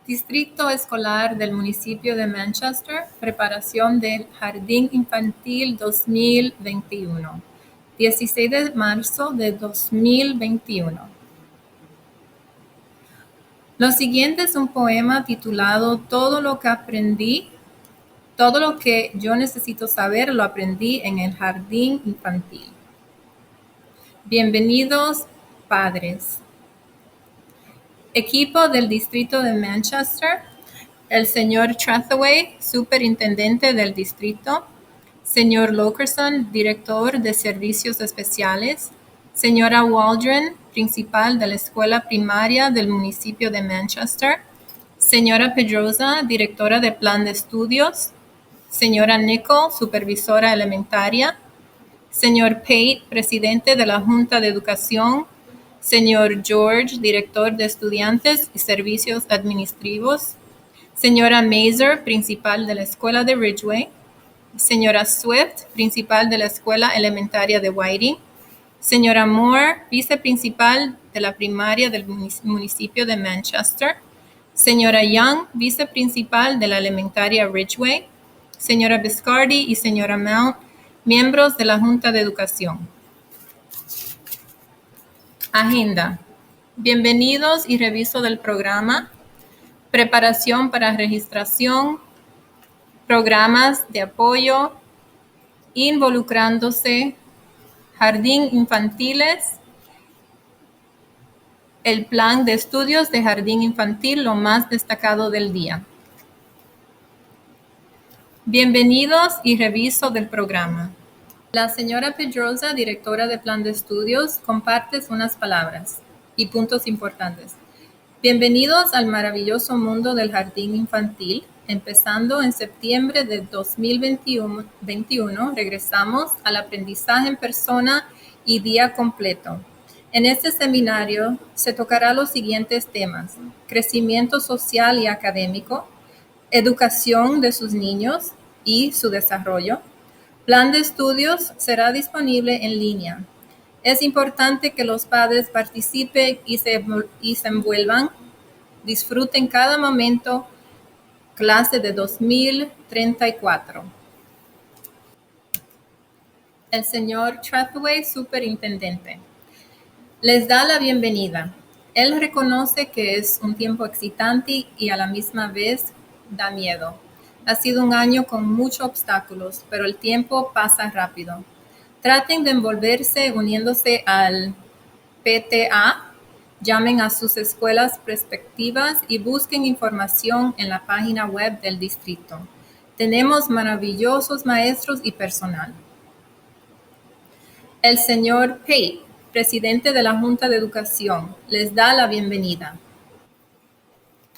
Distrito Escolar del Municipio de Manchester, preparación del Jardín Infantil 2021, 16 de marzo de 2021. Lo siguiente es un poema titulado Todo lo que aprendí, todo lo que yo necesito saber lo aprendí en el jardín infantil. Bienvenidos, padres. Equipo del Distrito de Manchester, el señor Trathaway, superintendente del distrito, señor Lokerson, director de servicios especiales, señora Waldron, principal de la escuela primaria del municipio de Manchester, señora Pedrosa, directora de plan de estudios, señora Nicole, supervisora elementaria, señor Pate, presidente de la Junta de Educación, señor George, director de estudiantes y servicios administrativos, señora Mazer, principal de la escuela de Ridgeway, señora Swift, principal de la escuela elementaria de Whiting, señora Moore, viceprincipal de la primaria del municipio de Manchester, señora Young, viceprincipal de la elementaria Ridgeway, señora Biscardi y señora Mount, miembros de la Junta de Educación. Agenda. Bienvenidos y reviso del programa. Preparación para registración. Programas de apoyo. Involucrándose. Jardín infantiles. El plan de estudios de jardín infantil, lo más destacado del día. Bienvenidos y reviso del programa. La señora Pedrosa, directora de plan de estudios, comparte unas palabras y puntos importantes. Bienvenidos al maravilloso mundo del jardín infantil. Empezando en septiembre de 2021, regresamos al aprendizaje en persona y día completo. En este seminario se tocará los siguientes temas: crecimiento social y académico, educación de sus niños y su desarrollo. Plan de estudios será disponible en línea. Es importante que los padres participen y se envuelvan, disfruten cada momento. Clase de 2034. El señor Trathaway, superintendente, les da la bienvenida. Él reconoce que es un tiempo excitante y a la misma vez da miedo. Ha sido un año con muchos obstáculos, pero el tiempo pasa rápido. Traten de envolverse uniéndose al PTA, llamen a sus escuelas respectivas y busquen información en la página web del distrito. Tenemos maravillosos maestros y personal. El señor Pate, presidente de la Junta de Educación, les da la bienvenida.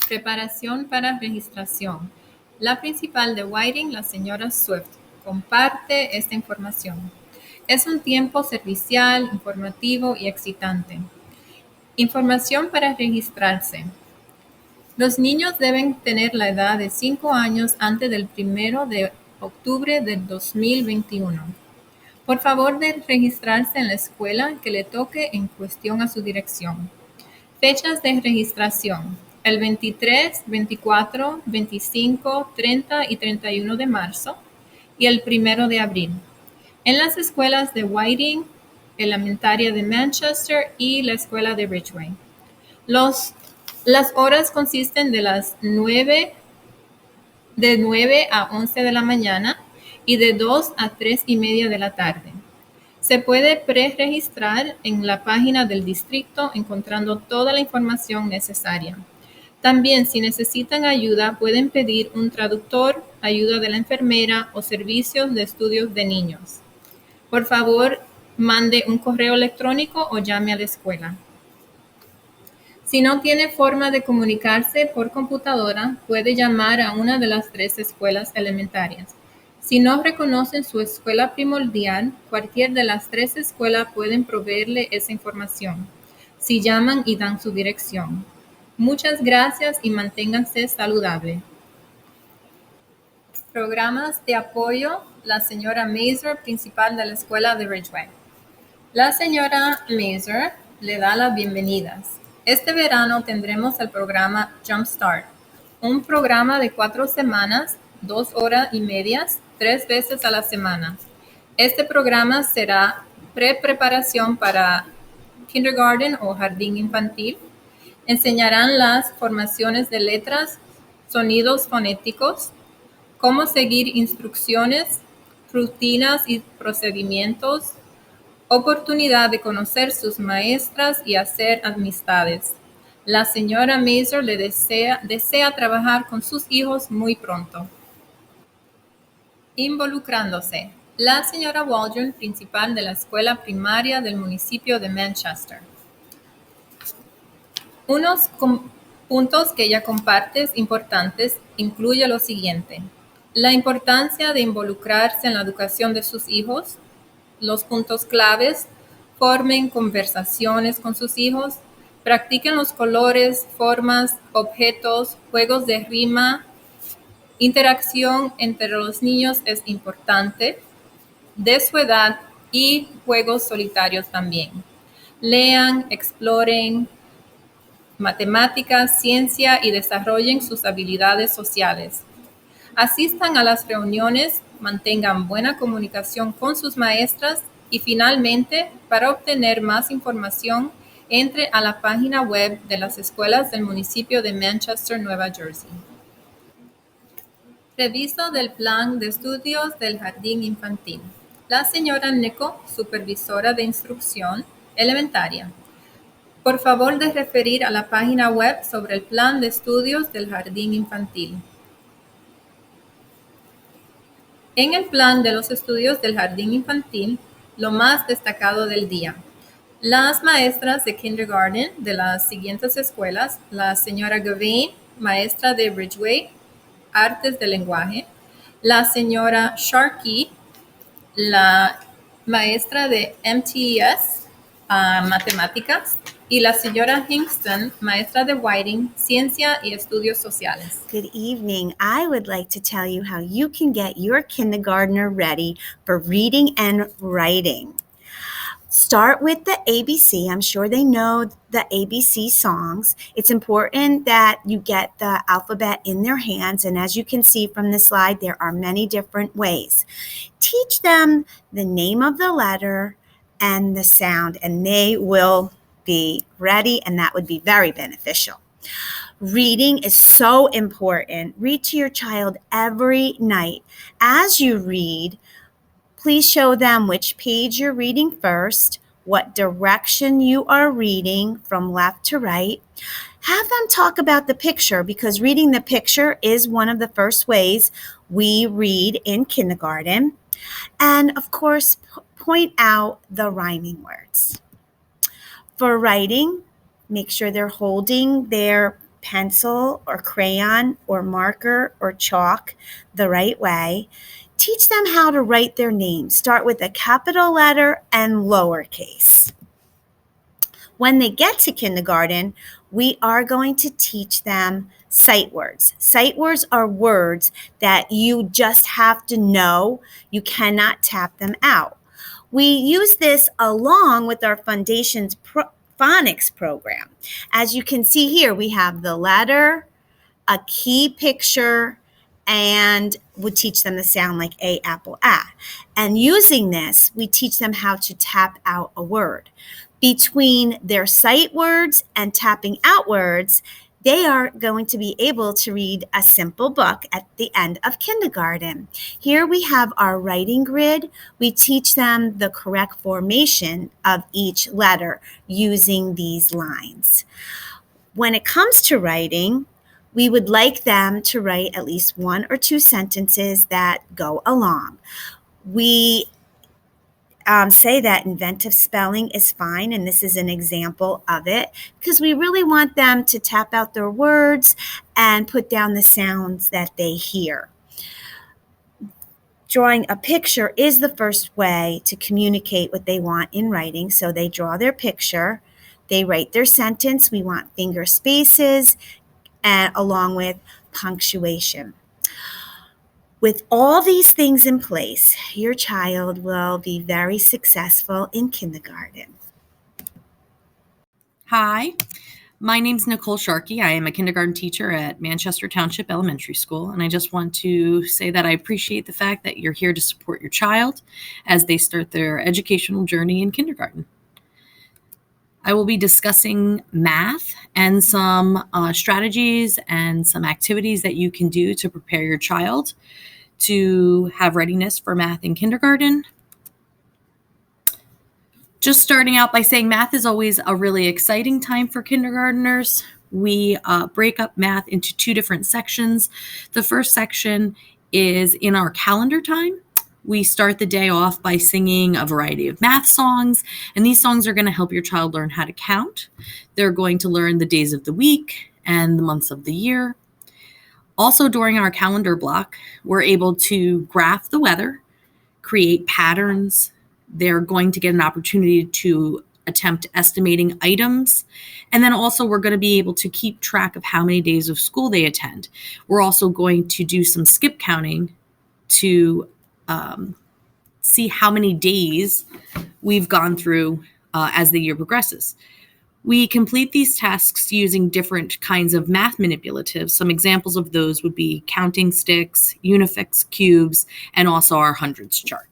Preparación para registración. La principal de Whiting, la señora Swift, comparte esta información. Es un tiempo servicial, informativo y excitante. Información para registrarse. Los niños deben tener la edad de 5 años antes del 1 de octubre del 2021. Por favor, de registrarse en la escuela que le toque en cuestión a su dirección. Fechas de registración: el 23, 24, 25, 30 y 31 de marzo y el 1 de abril. En las escuelas de Whiting, elementaria de Manchester y la escuela de Ridgeway. Las horas consisten de 9 a 11 de la mañana y de 2 a 3 y media de la tarde. Se puede preregistrar en la página del distrito encontrando toda la información necesaria. También, si necesitan ayuda, pueden pedir un traductor, ayuda de la enfermera o servicios de estudios de niños. Por favor, mande un correo electrónico o llame a la escuela. Si no tiene forma de comunicarse por computadora, puede llamar a una de las 3 escuelas elementarias. Si no reconocen su escuela primordial, cualquier de las 3 escuelas pueden proveerle esa información, si llaman y dan su dirección. Muchas gracias y manténganse saludables. Programas de apoyo. La señora Mazer, principal de la escuela de Ridgeway. La señora Mazer le da las bienvenidas. Este verano tendremos el programa Jumpstart, un programa de 4 semanas, 2 horas y medias, 3 veces a la semana. Este programa será preparación para kindergarten o jardín infantil. Enseñarán las formaciones de letras, sonidos fonéticos, cómo seguir instrucciones, rutinas y procedimientos, oportunidad de conocer sus maestras y hacer amistades. La señora Mazer le desea trabajar con sus hijos muy pronto. Involucrándose. La señora Waldron, principal de la escuela primaria del municipio de Manchester. Unos puntos que ella comparte importantes incluye lo siguiente: la importancia de involucrarse en la educación de sus hijos, los puntos claves: formen conversaciones con sus hijos, practiquen los colores, formas, objetos, juegos de rima, interacción entre los niños es importante, de su edad, y juegos solitarios también. Lean, exploren matemáticas, ciencia y desarrollen sus habilidades sociales. Asistan a las reuniones, mantengan buena comunicación con sus maestras y finalmente, para obtener más información, entre a la página web de las escuelas del municipio de Manchester, Nueva Jersey. Reviso del plan de estudios del jardín infantil. La señora Nicole, supervisora de instrucción elementaria. Por favor de referir a la página web sobre el plan de estudios del jardín infantil. En el plan de los estudios del jardín infantil, lo más destacado del día. Las maestras de kindergarten de las siguientes escuelas: la señora Gavin, maestra de Ridgeway, artes del lenguaje; la señora Sharkey, la maestra de MTES, matemáticas; y la señora Hingston, maestra de Whiting, ciencia y estudios sociales. Good evening. I would like to tell you how you can get your kindergartner ready for reading and writing. Start with the ABC. I'm sure they know the ABC songs. It's important that you get the alphabet in their hands, and as you can see from the slide, there are many different ways. Teach them the name of the letter and the sound, and they will be ready, and that would be very beneficial. Reading is so important. Read to your child every night. As you read, please show them which page you're reading first, what direction you are reading from left to right. Have them talk about the picture, because reading the picture is one of the first ways we read in kindergarten. And of course, point out the rhyming words. For writing, make sure they're holding their pencil or crayon or marker or chalk the right way. Teach them how to write their names. Start with a capital letter and lowercase. When they get to kindergarten, we are going to teach them sight words. Sight words are words that you just have to know. You cannot tap them out. We use this along with our Foundations phonics program. As you can see here, we have the letter, a key picture, and we teach them the sound like A, apple, A. And using this, we teach them how to tap out a word. Between their sight words and tapping out words, they are going to be able to read a simple book at the end of kindergarten. Here we have our writing grid. We teach them the correct formation of each letter using these lines. When it comes to writing, we would like them to write at least 1 or 2 sentences that go along. We say that inventive spelling is fine, and this is an example of it, because we really want them to tap out their words and put down the sounds that they hear. Drawing a picture is the first way to communicate what they want in writing. So they draw their picture, they write their sentence. We want finger spaces and along with punctuation. With all these things in place, your child will be very successful in kindergarten. Hi, My name's Nicole Sharkey. I am a kindergarten teacher at Manchester Township Elementary School, and I just want to say that I appreciate the fact that you're here to support your child as they start their educational journey in kindergarten. I will be discussing math and some strategies and some activities that you can do to prepare your child to have readiness for math in kindergarten. Just starting out by saying math is always a really exciting time for kindergartners. We break up math into two different sections. The first section is in our calendar time. We start the day off by singing a variety of math songs, and these songs are going to help your child learn how to count. They're going to learn the days of the week and the months of the year. Also, during our calendar block, we're able to graph the weather, create patterns. They're going to get an opportunity to attempt estimating items. And then also we're going to be able to keep track of how many days of school they attend. We're also going to do some skip counting to see how many days we've gone through as the year progresses. We complete these tasks using different kinds of math manipulatives. Some examples of those would be counting sticks, Unifix cubes, and also our hundreds chart.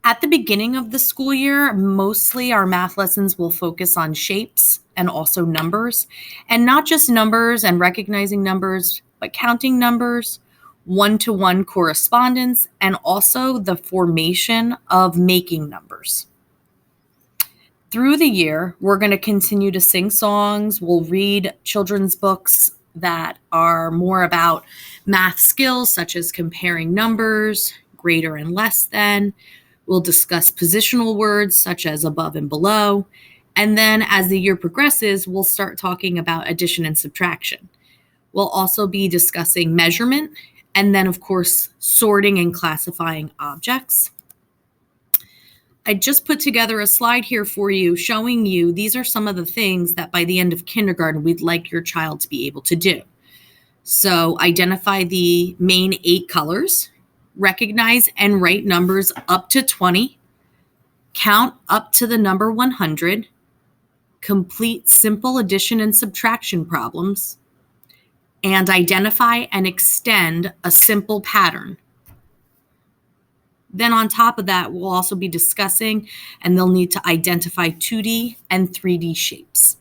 At the beginning of the school year, mostly our math lessons will focus on shapes and also numbers, and not just numbers and recognizing numbers, but counting numbers, one-to-one correspondence, and also the formation of making numbers. Through the year, we're going to continue to sing songs. We'll read children's books that are more about math skills, such as comparing numbers, greater and less than. We'll discuss positional words such as above and below. And then as the year progresses, we'll start talking about addition and subtraction. We'll also be discussing measurement and then, of course, sorting and classifying objects. I just put together a slide here for you showing you these are some of the things that by the end of kindergarten we'd like your child to be able to do. So identify the main 8 colors. Recognize and write numbers up to 20, count up to the number 100, complete simple addition and subtraction problems, and identify and extend a simple pattern. Then on top of that, we'll also be discussing, and they'll need to identify 2D and 3D shapes.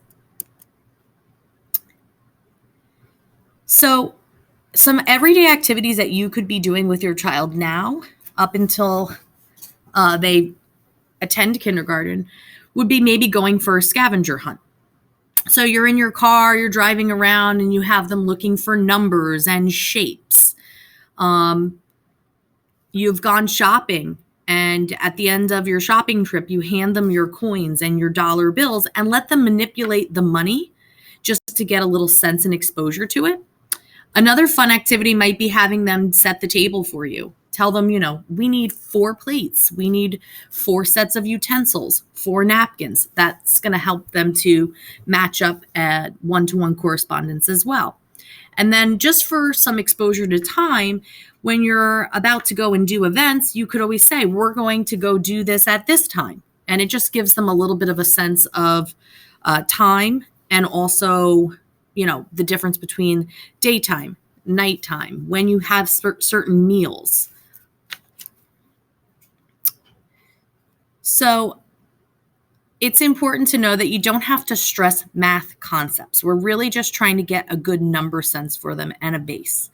So some everyday activities that you could be doing with your child now up until they attend kindergarten would be maybe going for a scavenger hunt. So you're in your car, you're driving around, and you have them looking for numbers and shapes. You've gone shopping, and at the end of your shopping trip, you hand them your coins and your dollar bills and let them manipulate the money just to get a little sense and exposure to it. Another fun activity might be having them set the table for you. Tell them, we need 4 plates. We need 4 sets of utensils, 4 napkins. That's going to help them to match up at one-to-one correspondence as well. And then just for some exposure to time, when you're about to go and do events, you could always say, we're going to go do this at this time. And it just gives them a little bit of a sense of time and also the difference between daytime, nighttime, when you have certain meals. So it's important to know that you don't have to stress math concepts. We're really just trying to get a good number sense for them and a base.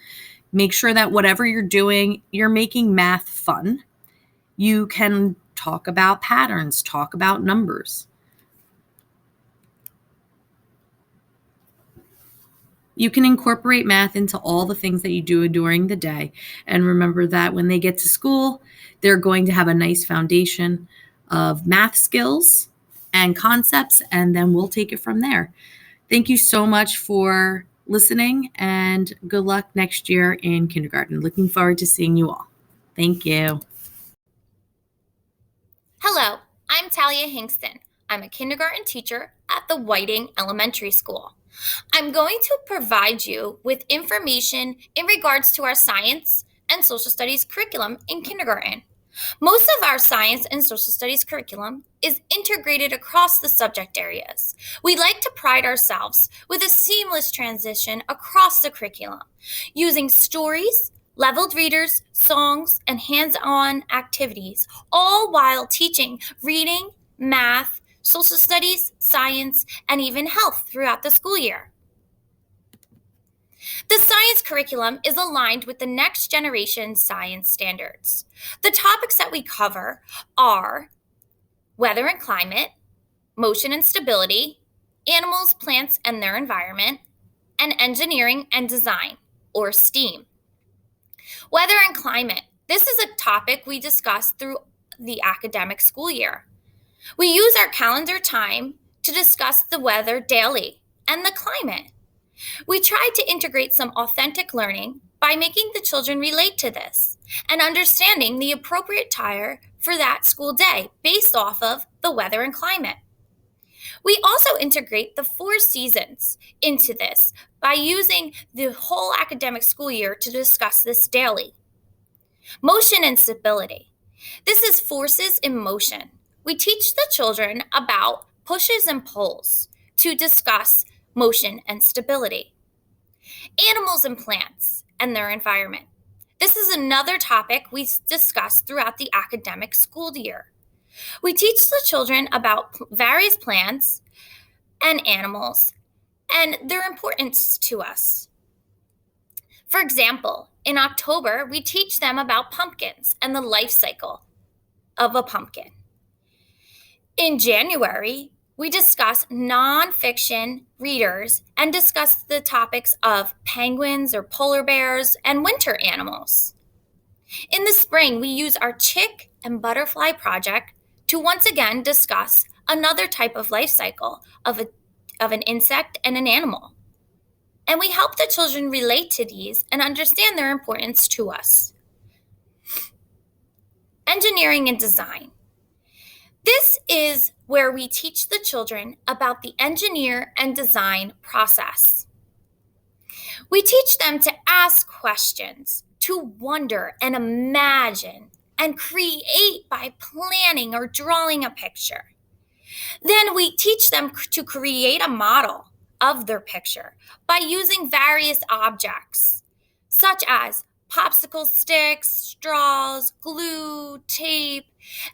Make sure that whatever you're doing, you're making math fun. You can talk about patterns, talk about numbers. You can incorporate math into all the things that you do during the day. And remember that when they get to school, they're going to have a nice foundation of math skills and concepts, and then we'll take it from there. Thank you so much for listening, and good luck next year in kindergarten. Looking forward to seeing you all. Thank you. Hello, I'm Talia Hingston. I'm a kindergarten teacher at the Whiting Elementary School. I'm going to provide you with information in regards to our science and social studies curriculum in kindergarten. Most of our science and social studies curriculum is integrated across the subject areas. We like to pride ourselves with a seamless transition across the curriculum, using stories, leveled readers, songs, and hands-on activities, all while teaching reading, math, social studies, science, and even health throughout the school year. The science curriculum is aligned with the next generation science standards. The topics that we cover are weather and climate, motion and stability, animals, plants, and their environment, and engineering and design, or STEAM. Weather and climate. This is a topic we discuss through the academic school year. We use our calendar time to discuss the weather daily and the climate. We try to integrate some authentic learning by making the children relate to this and understanding the appropriate attire for that school day based off of the weather and climate. We also integrate the 4 seasons into this by using the whole academic school year to discuss this daily. Motion and stability. This is forces in motion. We teach the children about pushes and pulls to discuss motion and stability. Animals and plants and their environment. This is another topic we discuss throughout the academic school year. We teach the children about various plants and animals and their importance to us. For example, in October, we teach them about pumpkins and the life cycle of a pumpkin. In January, we discuss nonfiction readers and discuss the topics of penguins or polar bears and winter animals. In the spring, we use our chick and butterfly project to once again discuss another type of life cycle of an insect and an animal. And we help the children relate to these and understand their importance to us. Engineering and design. This is where we teach the children about the engineer and design process. We teach them to ask questions, to wonder and imagine and create by planning or drawing a picture. Then we teach them to create a model of their picture by using various objects, such as popsicle sticks, straws, glue, tape,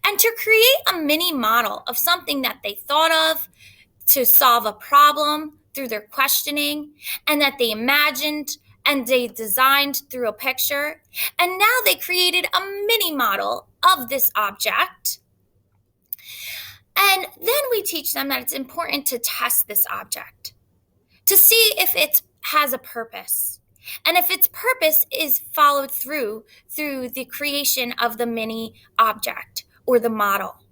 and to create a mini model of something that they thought of to solve a problem through their questioning and that they imagined and they designed through a picture. And now they created a mini model of this object. And then we teach them that it's important to test this object to see if it has a purpose. And if its purpose is followed through the creation of the mini object or the model.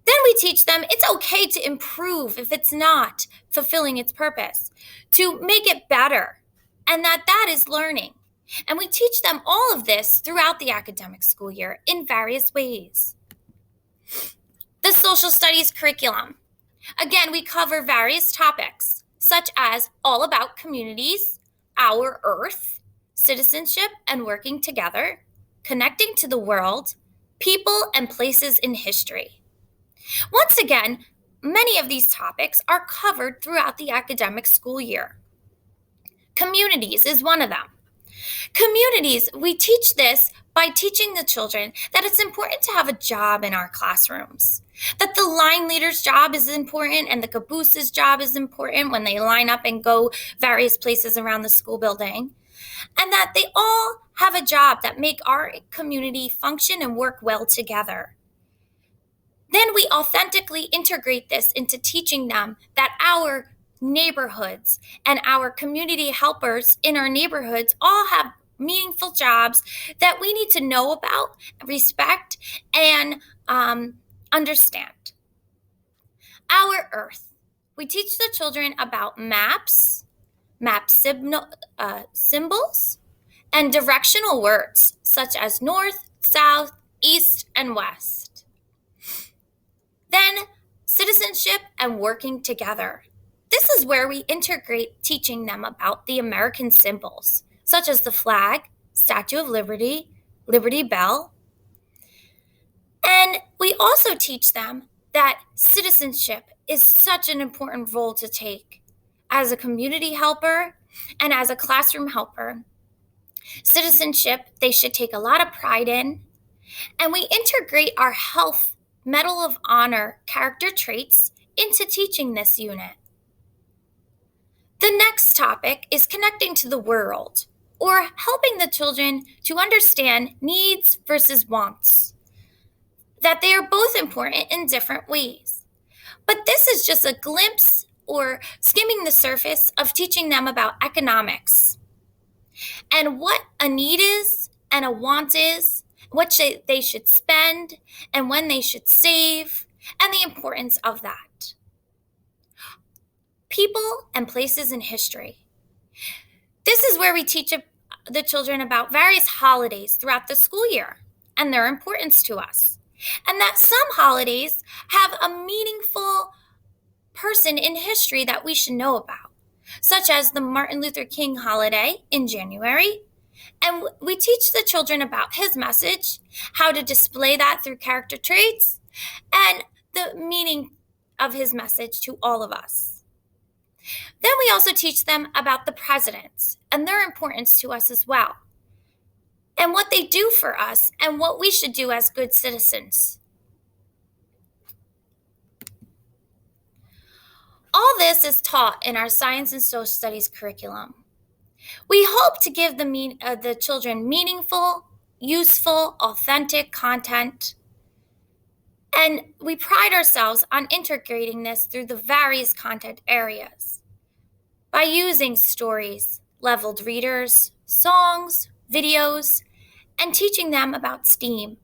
Then we teach them it's okay to improve if it's not fulfilling its purpose, to make it better, and that is learning. And we teach them all of this throughout the academic school year in various ways. The social studies curriculum. Again, we cover various topics, such as all about communities, our Earth, citizenship and working together, connecting to the world, people and places in history. Once again, many of these topics are covered throughout the academic school year. Communities is one of them. Communities, we teach this by teaching the children that it's important to have a job in our classrooms, that the line leader's job is important and the caboose's job is important when they line up and go various places around the school building, and that they all have a job that make our community function and work well together. Then we authentically integrate this into teaching them that our neighborhoods and our community helpers in our neighborhoods all have meaningful jobs that we need to know about, respect, and understand. Our Earth. We teach the children about maps, symbols, and directional words such as north, south, east, and west. Then citizenship and working together. This is where we integrate teaching them about the American symbols, such as the flag, Statue of Liberty, Liberty Bell, And we also teach them that citizenship is such an important role to take as a community helper and as a classroom helper. Citizenship, they should take a lot of pride in, and we integrate our health Medal of Honor character traits into teaching this unit. The next topic is connecting to the world, or helping the children to understand needs versus wants, that they are both important in different ways. But this is just a glimpse or skimming the surface of teaching them about economics and what a need is and a want is, what they should spend and when they should save, and the importance of that. People and places in history. This is where we teach the children about various holidays throughout the school year and their importance to us, and that some holidays have a meaningful person in history that we should know about, such as the Martin Luther King holiday in January. And we teach the children about his message, how to display that through character traits, and the meaning of his message to all of us. Then we also teach them about the presidents and their importance to us as well, and what they do for us and what we should do as good citizens. All this is taught in our science and social studies curriculum. We hope to give the children meaningful, useful, authentic content, and we pride ourselves on integrating this through the various content areas by using stories, leveled readers, songs, videos, and teaching them about STEAM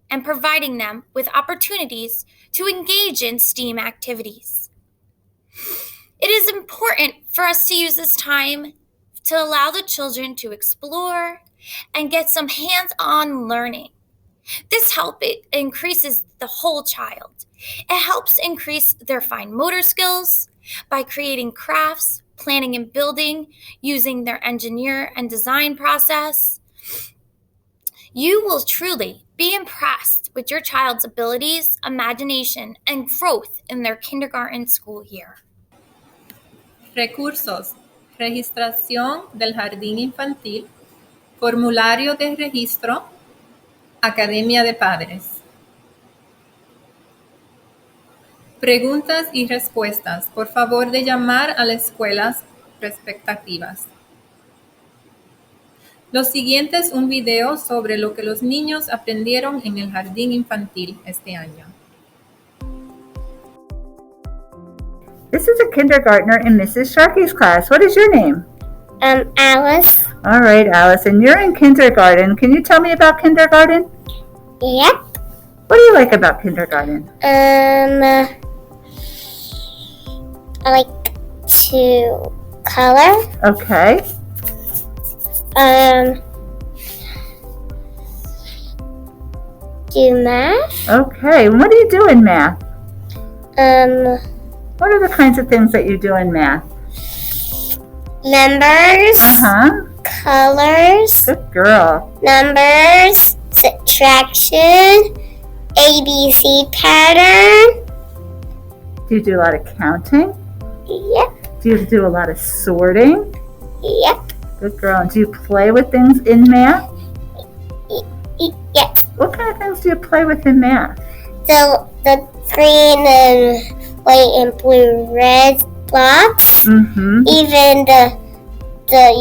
and providing them with opportunities to engage in STEAM activities. It is important for us to use this time to allow the children to explore and get some hands-on learning. This increases the whole child. It helps increase their fine motor skills by creating crafts, planning and building, using their engineer and design process. You will truly be impressed with your child's abilities, imagination, and growth in their kindergarten school year. Recursos: registración del jardín infantil, formulario de registro, Academia de Padres. Preguntas y respuestas. Por favor de llamar a las escuelas respectivas. Lo siguiente es un video sobre lo que los niños aprendieron en el jardín infantil este año. This is a kindergartner in Mrs. Sharkey's class. What is your name? Alice. All right, Alice, and you're in kindergarten. Can you tell me about kindergarten? Yep. What do you like about kindergarten? I like to color. Okay. Do math. Okay, and what do you do in math? What are the kinds of things that you do in math? Numbers. Colors. Good girl. Numbers. Subtraction. ABC pattern. Do you do a lot of counting? Yep. Do you do a lot of sorting? Yep. Good girl. And do you play with things in math? Yep. What kind of things do you play with in math? The green and white and blue red blocks. Mm-hmm. Even the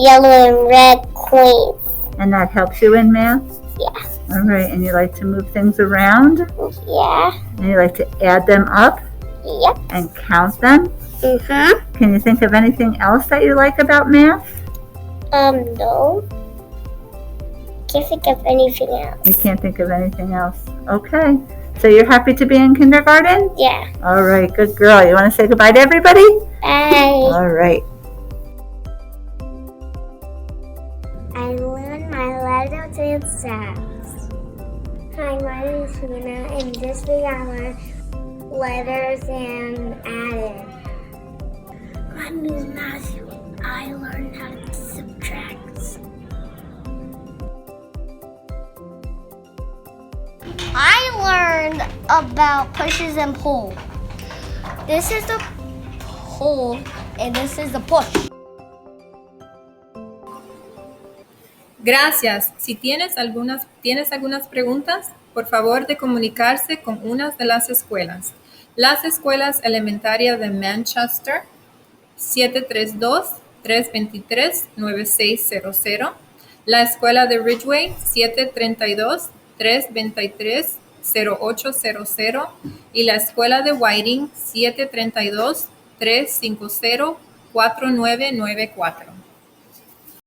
yellow and red coins. And that helps you in math? Yeah. All right, and you like to move things around? Yeah. And you like to add them up? Yep. And count them? Mm-hmm. Can you think of anything else that you like about math? No. Can't think of anything else. You can't think of anything else. Okay. So you're happy to be in kindergarten? Yeah. All right, good girl. You want to say goodbye to everybody? Bye. All right. I learned my letters and sounds. Hi, my name is Hannah, and this week I learned letters and added. My name is Matthew. I learned how to subtract. I learned about pushes and pull. This is the pull and this is the push. Gracias. Si tienes algunas preguntas, por favor de comunicarse con una de las escuelas. Las escuelas elementarias de Manchester, 732-323-9600. La escuela de Ridgeway, 732-323-0800. Y la escuela de Whiting, 732-350-4994.